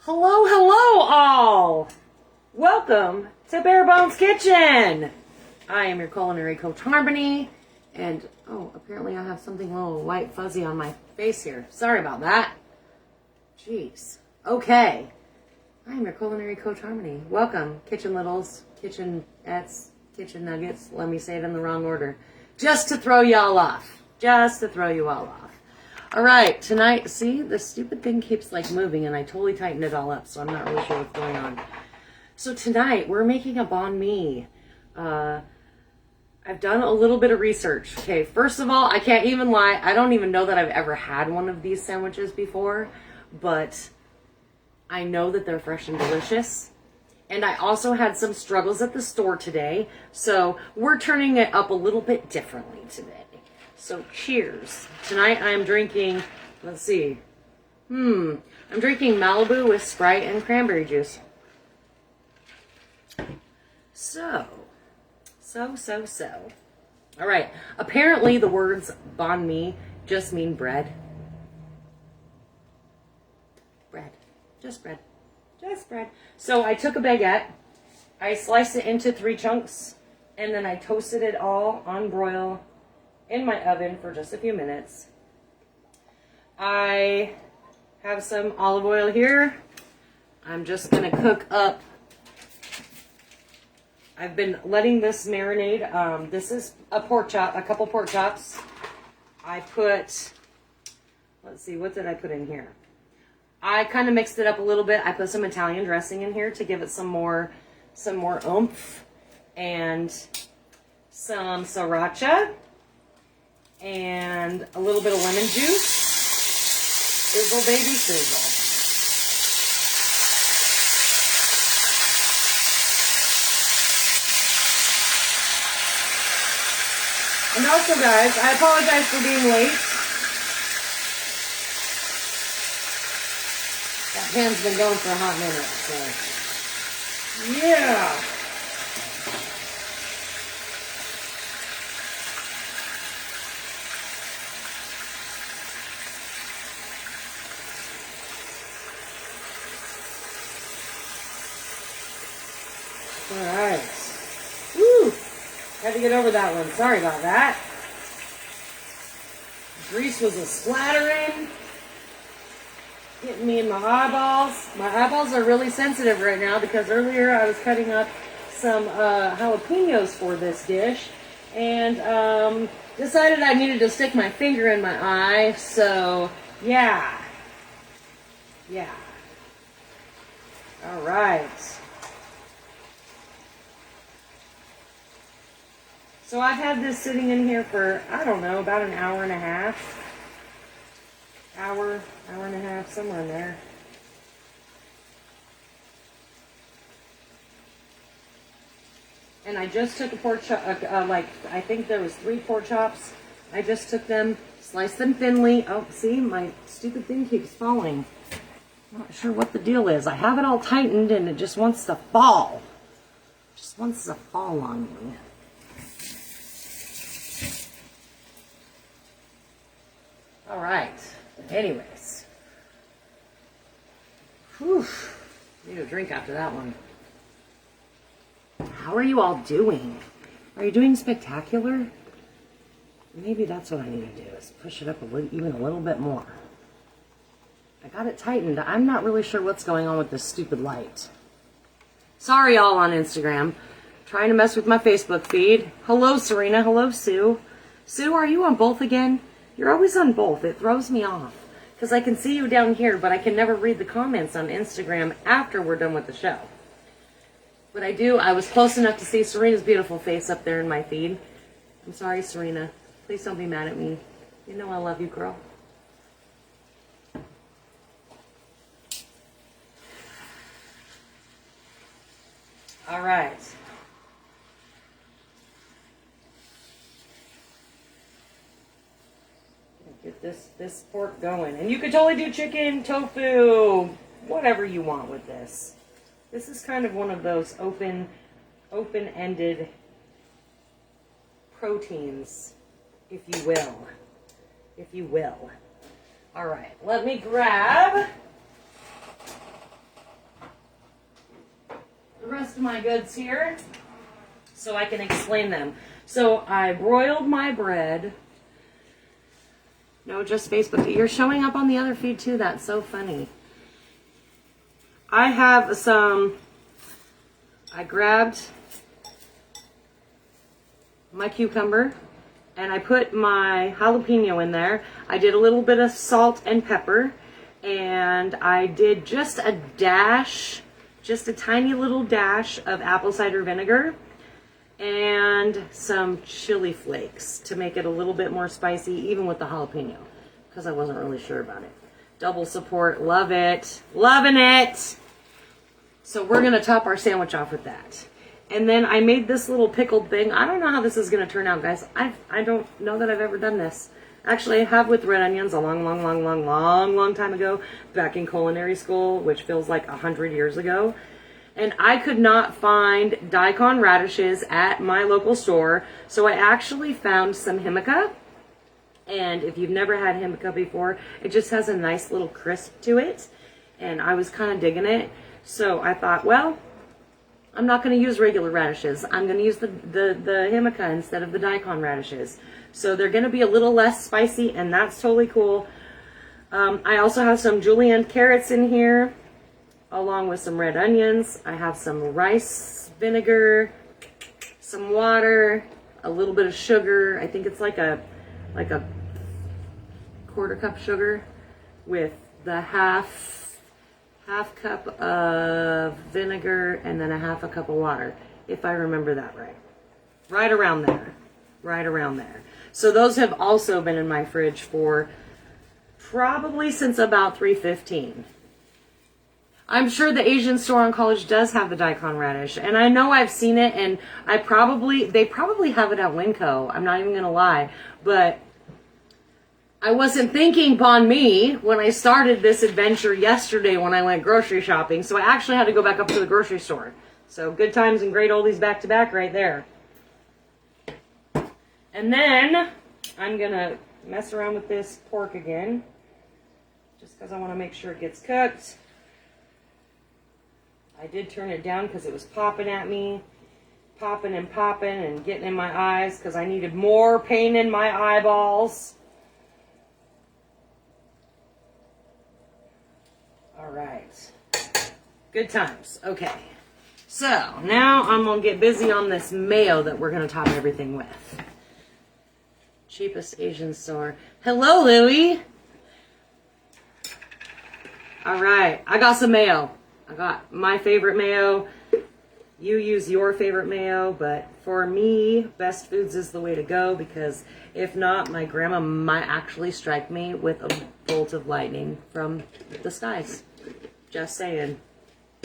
Hello, hello all! Welcome to Bare Bones Kitchen! I am your culinary coach, Harmony, and apparently I have something a little white fuzzy on my face here. Sorry about that. Jeez. Okay. I am your culinary coach, Harmony. Welcome, Kitchen Littles, Kitchenettes, Kitchen Nuggets. Let me say it in the wrong order. Just to throw y'all off. Just to throw you all off. All right, tonight, see, the stupid thing keeps like moving and I totally tightened it all up, so I'm not really sure what's going on. So tonight, we're making a banh mi. I've done a little bit of research. Okay, first of all, I can't even lie. I don't even know that I've ever had one of these sandwiches before, but I know that they're fresh and delicious. And I also had some struggles at the store today, so we're turning it up a little bit differently today. So cheers. Tonight I'm drinking, let's see. I'm drinking Malibu with Sprite and cranberry juice. So. All right. Apparently the words banh mi just mean bread. Bread. Just bread. Just bread. So I took a baguette. I sliced it into 3 chunks. And then I toasted it all on broil in my oven for just a few minutes. I have some olive oil here. I'm just going to cook up. I've been letting this marinate. This is a pork chop, a couple pork chops. I put, let's see, what did I put in here? I kind of mixed it up a little bit. I put some Italian dressing in here to give it some more oomph, and some sriracha, and a little bit of lemon juice. Sizzle, baby, sizzle. And also, guys, I apologize for being late. That pan's been going for a hot minute, so yeah. All right. Woo! Had to get over that one. Sorry about that. Grease was a splattering. Hitting me in my eyeballs. My eyeballs are really sensitive right now because earlier I was cutting up some jalapenos for this dish and decided I needed to stick my finger in my eye. So, yeah. All right. So I've had this sitting in here for, I don't know, about an hour and a half. Hour and a half, somewhere in there. And I just took a pork chop, I think there was 3 pork chops. I just took them, sliced them thinly. Oh, see, my stupid thing keeps falling. I'm not sure what the deal is. I have it all tightened and it just wants to fall. Just wants to fall on me. All right. Anyways. Whew. Need a drink after that one. How are you all doing? Are you doing spectacular? Maybe that's what I need to do, is push it up even a little bit more. I got it tightened. I'm not really sure what's going on with this stupid light. Sorry, all on Instagram. Trying to mess with my Facebook feed. Hello, Serena. Hello, Sue. Sue, are you on both again? You're always on both. It throws me off. Because I can see you down here, but I can never read the comments on Instagram after we're done with the show. But I was close enough to see Serena's beautiful face up there in my feed. I'm sorry, Serena. Please don't be mad at me. You know I love you, girl. All right. Get this pork going. And you could totally do chicken, tofu, whatever you want with this. This is kind of one of those open-ended proteins, if you will. All right, let me grab the rest of my goods here so I can explain them. So I broiled my bread. No, just Facebook. You're showing up on the other feed too. That's so funny. I have some, I grabbed my cucumber and I put my jalapeno in there. I did a little bit of salt and pepper, and I did just a dash, just a tiny little dash of apple cider vinegar and some chili flakes to make it a little bit more spicy, even with the jalapeno, because I wasn't really sure about it. Double support, love it, loving it. So we're gonna top our sandwich off with that. And then I made this little pickled thing. I don't know how this is gonna turn out, guys. I don't know that I've ever done this. Actually, I have with red onions a long time ago, back in culinary school, which feels like 100 years ago. And I could not find daikon radishes at my local store, so I actually found some himika. And if you've never had himika before, it just has a nice little crisp to it. And I was kind of digging it. So I thought, well, I'm not going to use regular radishes. I'm going to use the himika instead of the daikon radishes. So they're going to be a little less spicy, and that's totally cool. I also have some julienne carrots in here, along with some red onions. I have some rice vinegar, some water, a little bit of sugar. I think it's like a quarter cup sugar, with the half cup of vinegar and then a half a cup of water, if I remember that right. Right around there. So those have also been in my fridge for probably since about 3:15. I'm sure the Asian store on College does have the daikon radish, and I know I've seen it, and they probably have it at Winco. I'm not even gonna lie, but I wasn't thinking upon me when I started this adventure yesterday when I went grocery shopping, so I actually had to go back up to the grocery store. So good times and great oldies back to back right there. And then I'm gonna mess around with this pork again, just because I want to make sure it gets cooked. I did turn it down because it was popping at me, popping and getting in my eyes because I needed more pain in my eyeballs. All right, good times. Okay, so now I'm gonna get busy on this mayo that we're gonna top everything with. Cheapest Asian store. Hello, Louie. All right, I got some mayo. I got my favorite mayo. You use your favorite mayo, but for me, Best Foods is the way to go, because if not, my grandma might actually strike me with a bolt of lightning from the skies. Just saying.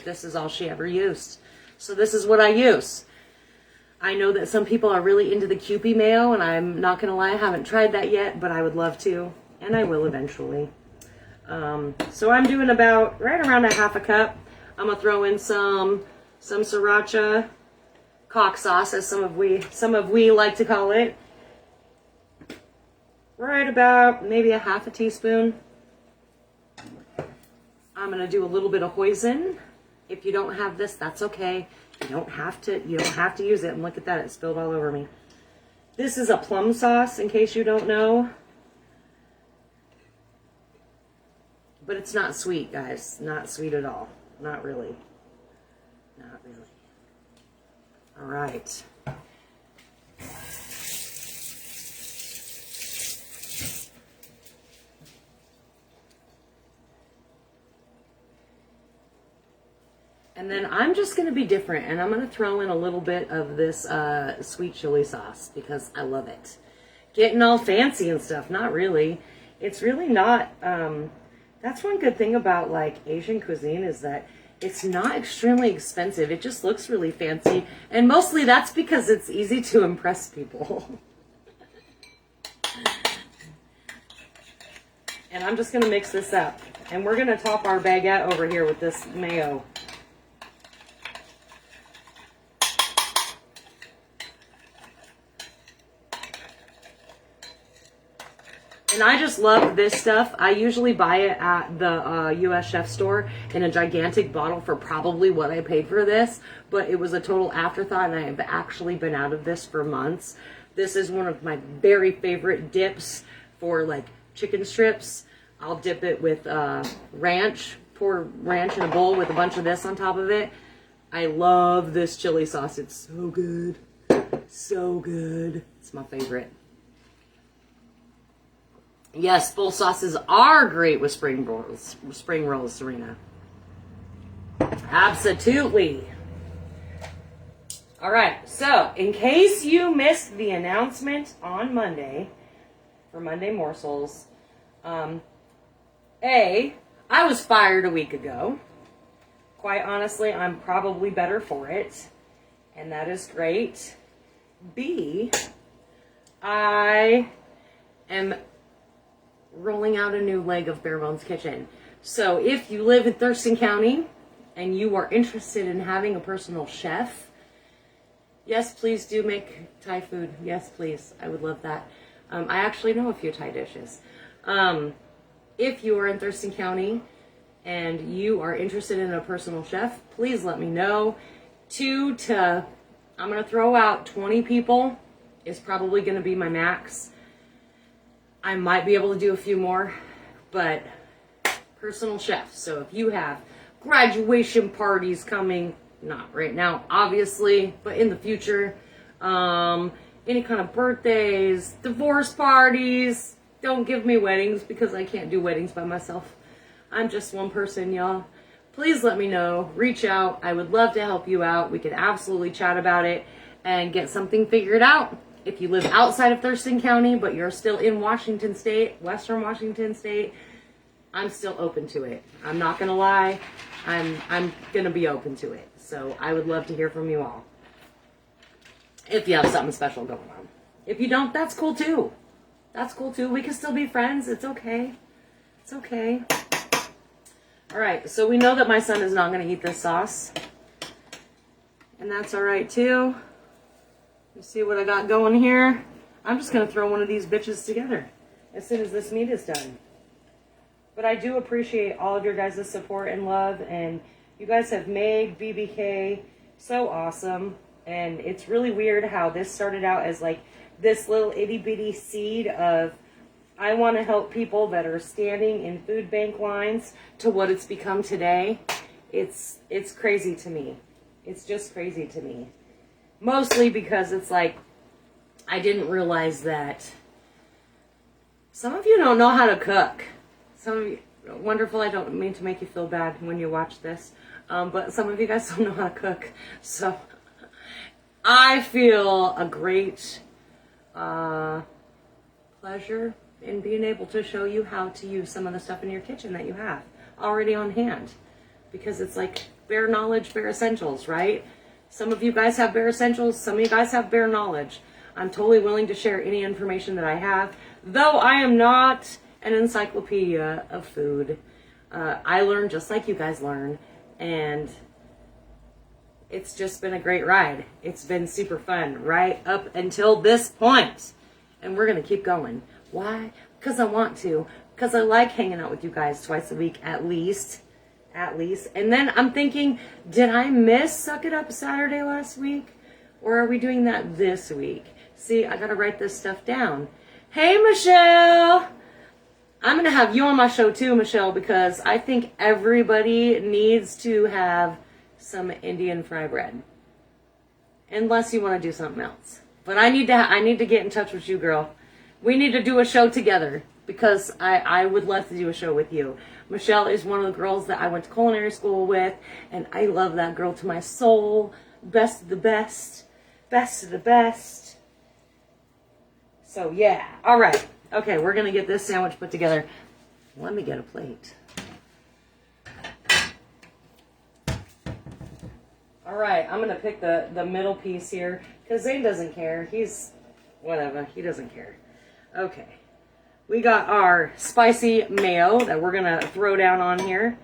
This is all she ever used. So this is what I use. I know that some people are really into the Kewpie mayo, and I'm not going to lie, I haven't tried that yet, but I would love to, and I will eventually. So I'm doing about right around a half a cup. I'm going to throw in some sriracha cock sauce, as some of we like to call it. Right about maybe a half a teaspoon. I'm going to do a little bit of hoisin. If you don't have this, that's okay. You don't have to use it. And look at that, it spilled all over me. This is a plum sauce, in case you don't know. But it's not sweet, guys. Not sweet at all. Not really. Not really. All right. And then I'm just going to be different, and I'm going to throw in a little bit of this sweet chili sauce because I love it. Getting all fancy and stuff, not really. It's really not, that's one good thing about like Asian cuisine, is that it's not extremely expensive. It just looks really fancy, and mostly that's because it's easy to impress people. And I'm just going to mix this up, and we're going to top our baguette over here with this mayo. And I just love this stuff. I usually buy it at the US Chef store in a gigantic bottle for probably what I paid for this. But it was a total afterthought, and I have actually been out of this for months. This is one of my very favorite dips for like chicken strips. I'll dip it with ranch, pour ranch in a bowl with a bunch of this on top of it. I love this chili sauce. It's so good. So good. It's my favorite. Yes, full sauces are great with spring rolls, Serena. Absolutely. All right, so in case you missed the announcement on Monday, for Monday Morsels, I was fired a week ago. Quite honestly, I'm probably better for it, and that is great. B, I am rolling out a new leg of Bare Bones Kitchen. So if you live in Thurston County and you are interested in having a personal chef, yes, please do make Thai food. Yes, please. I would love that. I actually know a few Thai dishes. If you are in Thurston County and you are interested in a personal chef, please let me know. I'm going to throw out 20 people is probably going to be my max. I might be able to do a few more, but personal chef. So if you have graduation parties coming, not right now, obviously, but in the future, any kind of birthdays, divorce parties, don't give me weddings because I can't do weddings by myself. I'm just one person, y'all. Please let me know. Reach out. I would love to help you out. We can absolutely chat about it and get something figured out. If you live outside of Thurston County, but you're still in Washington State, Western Washington State, I'm still open to it. I'm not going to lie. I'm going to be open to it. So I would love to hear from you all. If you have something special going on. If you don't, that's cool too. That's cool too. We can still be friends. It's okay. It's okay. All right, so we know that my son is not going to eat this sauce. And that's all right, too. You see what I got going here? I'm just going to throw one of these bitches together as soon as this meat is done. But I do appreciate all of your guys' support and love. And you guys have made BBK so awesome. And it's really weird how this started out as like this little itty-bitty seed of I want to help people that are standing in food bank lines to what it's become today. It's crazy to me. It's just crazy to me. Mostly because it's like, I didn't realize that some of you don't know how to cook. Some of you, wonderful, I don't mean to make you feel bad when you watch this, but some of you guys don't know how to cook. So I feel a great pleasure in being able to show you how to use some of the stuff in your kitchen that you have already on hand. Because it's like bare knowledge, bare essentials, right? Some of you guys have bare essentials, some of you guys have bare knowledge. I'm totally willing to share any information that I have, though I am not an encyclopedia of food. I learn just like you guys learn, and it's just been a great ride. It's been super fun right up until this point, and we're going to keep going. Why? Because I want to. Because I like hanging out with you guys twice a week at least. And then I'm thinking, did I miss Suck It Up Saturday last week? Or are we doing that this week? See, I got to write this stuff down. Hey, Michelle! I'm going to have you on my show too, Michelle, because I think everybody needs to have some Indian fry bread. Unless you want to do something else. But I need to get in touch with you, girl. We need to do a show together because I would love to do a show with you. Michelle is one of the girls that I went to culinary school with, and I love that girl to my soul. Best of the best. Best of the best. So, yeah. All right. Okay, we're going to get this sandwich put together. Let me get a plate. All right, I'm going to pick the middle piece here because Zane doesn't care. He's, whatever, he doesn't care. Okay, we got our spicy mayo that we're going to throw down on here.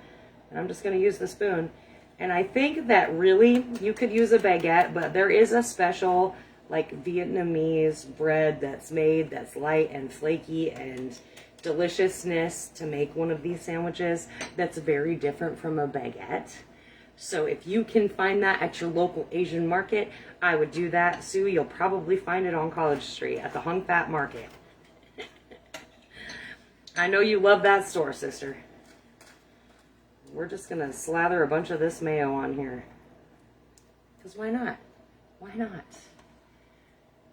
And I'm just going to use the spoon. And I think that really you could use a baguette, but there is a special like Vietnamese bread that's made that's light and flaky and deliciousness to make one of these sandwiches that's very different from a baguette. So if you can find that at your local Asian market, I would do that. Sue, you'll probably find it on College Street at the Hung Fat Market. I know you love that store, sister. We're just going to slather a bunch of this mayo on here. Because why not? Why not?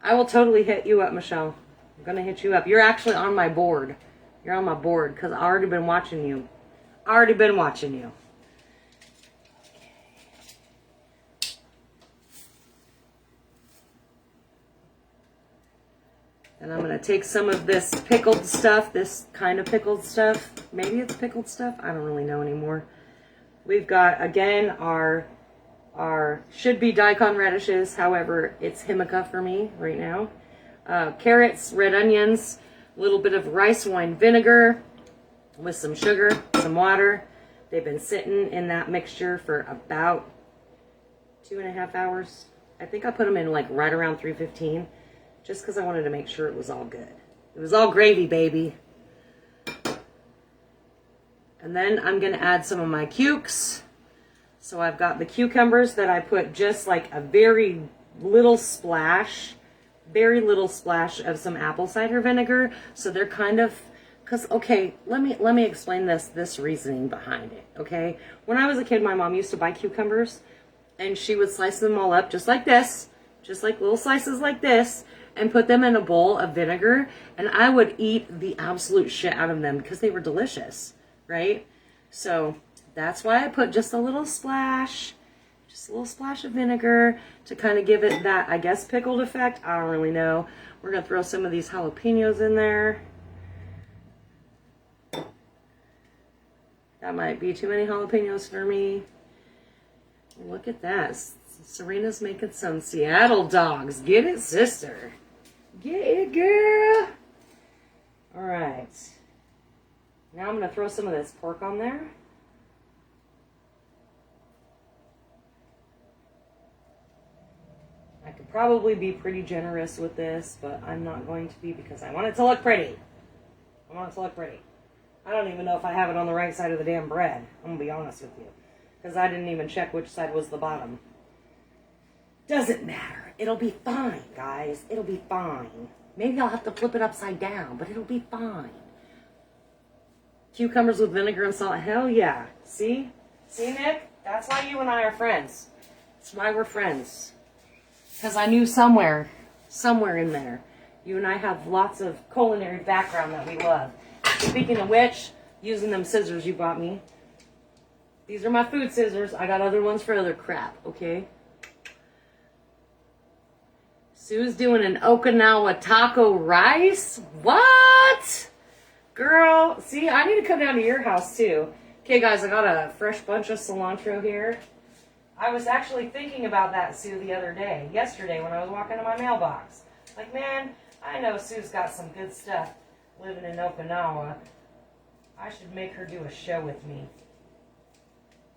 I will totally hit you up, Michelle. I'm going to hit you up. You're actually on my board. You're on my board because I've already been watching you. Already been watching you. And I'm going to take some of this pickled stuff, this kind of pickled stuff. Maybe it's pickled stuff. I don't really know anymore. We've got, again, our should be daikon radishes. However, it's himika for me right now. Carrots, red onions, a little bit of rice wine vinegar with some sugar, some water. They've been sitting in that mixture for about 2.5 hours. I think I put them in like right around 3:15. Just because I wanted to make sure it was all good. It was all gravy, baby. And then I'm going to add some of my cukes. So I've got the cucumbers that I put just like a very little splash of some apple cider vinegar. So they're kind of, because, okay, let me explain this reasoning behind it, okay? When I was a kid, my mom used to buy cucumbers, and she would slice them all up just like this, just like little slices like this, and put them in a bowl of vinegar, and I would eat the absolute shit out of them because they were delicious, right? So that's why I put just a little splash of vinegar to kind of give it that, I guess, pickled effect. I don't really know. We're going to throw some of these jalapenos in there. That might be too many jalapenos for me. Look at that. Serena's making some Seattle dogs. Get it, sister. Get it, girl. All right. Now I'm going to throw some of this pork on there. I could probably be pretty generous with this, but I'm not going to be because I want it to look pretty. I want it to look pretty. I don't even know if I have it on the right side of the damn bread. I'm going to be honest with you. Because I didn't even check which side was the bottom. Doesn't matter. It'll be fine, guys. It'll be fine. Maybe I'll have to flip it upside down, but it'll be fine. Cucumbers with vinegar and salt. Hell yeah. See? See, Nick? That's why you and I are friends. That's why we're friends. Because I knew somewhere in there, you and I have lots of culinary background that we love. Speaking of which, using them scissors you bought me. These are my food scissors. I got other ones for other crap, okay? Sue's doing an Okinawa taco rice? What? Girl, see, I need to come down to your house too. Okay, guys, I got a fresh bunch of cilantro here. I was actually thinking about that, Sue, the other day. Yesterday when I was walking to my mailbox. Like, man, I know Sue's got some good stuff living in Okinawa. I should make her do a show with me.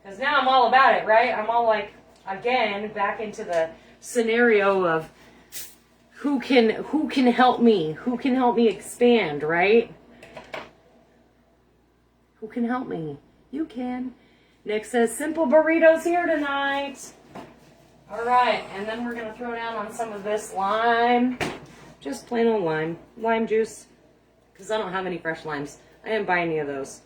Because now I'm all about it, right? I'm all like, again, back into the scenario of who can help me? Who can help me expand, right? Who can help me? You can. Nick says, simple burritos here tonight. All right, and then we're going to throw down on some of this lime. Just plain old lime. Lime juice. Because I don't have any fresh limes. I didn't buy any of those.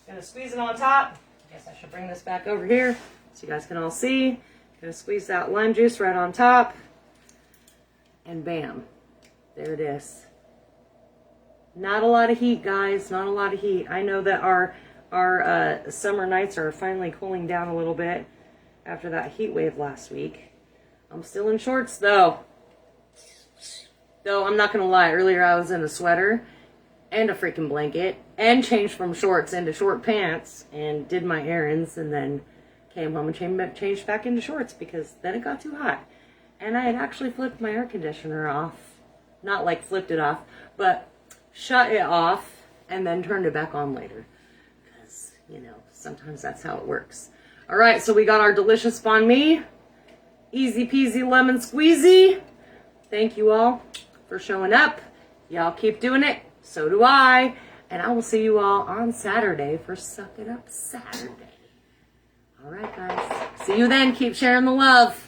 Going to squeeze it on top. Guess I should bring this back over here so you guys can all see. Going to squeeze that lime juice right on top. And bam. There it is. Not a lot of heat, guys. Not a lot of heat. I know that our summer nights are finally cooling down a little bit after that heat wave last week. I'm still in shorts, though. Though, I'm not going to lie. Earlier, I was in a sweater and a freaking blanket and changed from shorts into short pants and did my errands and then came home and changed back into shorts because then it got too hot. And I had actually flipped my air conditioner off. Not like flipped it off, but shut it off and then turned it back on later. Because, you know, sometimes that's how it works. All right, so we got our delicious banh mi. Easy peasy lemon squeezy. Thank you all for showing up. Y'all keep doing it. So do I. And I will see you all on Saturday for Suck It Up Saturday. All right, guys. See you then. Keep sharing the love.